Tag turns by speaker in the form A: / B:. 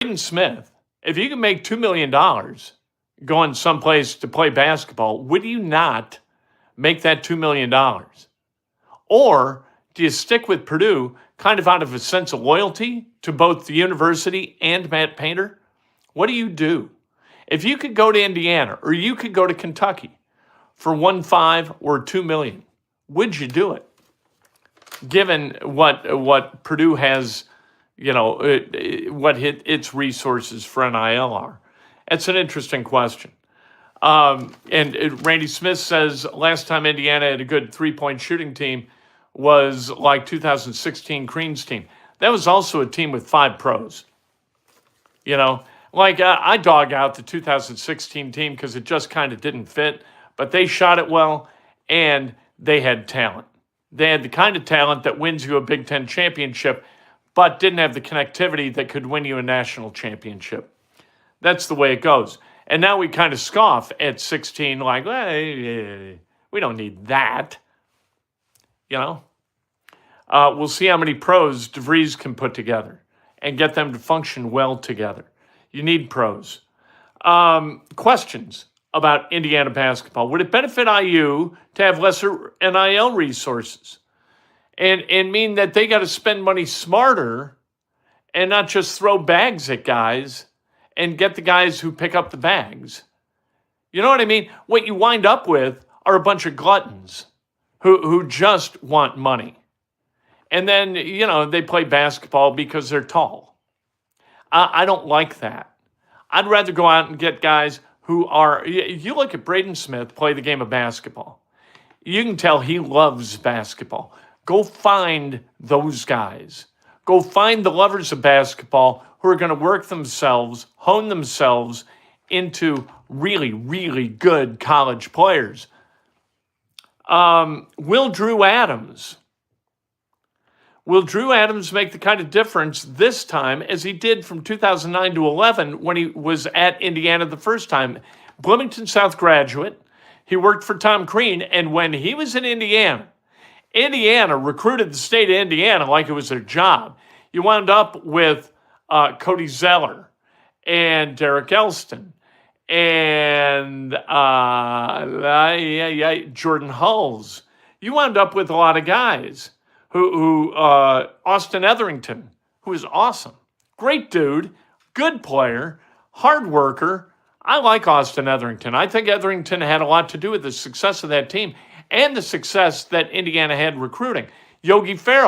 A: Braden Smith, if you can make $2 million going someplace to play basketball, would you not make that $2 million? Or do you stick with Purdue kind of out of a sense of loyalty to both the university and Matt Painter? What do you do? If you could go to Indiana or you could go to Kentucky for 1.5 or $2 million, would you do it? Given what Purdue has, what its resources for NIL are. It's an interesting question. And Randy Smith says last time Indiana had a good three-point shooting team was like 2016 Crean's team. That was also a team with 5 pros. I dog out the 2016 team because it just kind of didn't fit, but they shot it well and they had talent. They had the kind of talent that wins you a Big Ten championship, but didn't have the connectivity that could win you a national championship. That's the way it goes. And now we kind of scoff at 16 like, we don't need that. We'll see how many pros DeVries can put together and get them to function well together. You need pros. Questions about Indiana basketball. Would it benefit IU to have lesser NIL resources and mean that they got to spend money smarter and not just throw bags at guys and get the guys who pick up the bags? You know what I mean? What you wind up with are a bunch of gluttons who just want money. And then, they play basketball because they're tall. I don't like that. I'd rather go out and get guys who are, you look at Braden Smith play the game of basketball. You can tell he loves basketball. Go find those guys. Go find the lovers of basketball who are going to work themselves, hone themselves into really, really good college players. Will Drew Adams make the kind of difference this time as he did from 2009 to 11 when he was at Indiana the first time? Bloomington South graduate. He worked for Tom Crean, and when he was in Indiana recruited the state of Indiana like it was their job. You wound up with Cody Zeller and Derek Elston and Jordan Hulls. You wound up with a lot of guys who Austin Etherington, who is awesome. Great dude, good player, hard worker. I like Austin Etherington. I think Etherington had a lot to do with the success of that team and the success that Indiana had recruiting. Yogi Ferrell.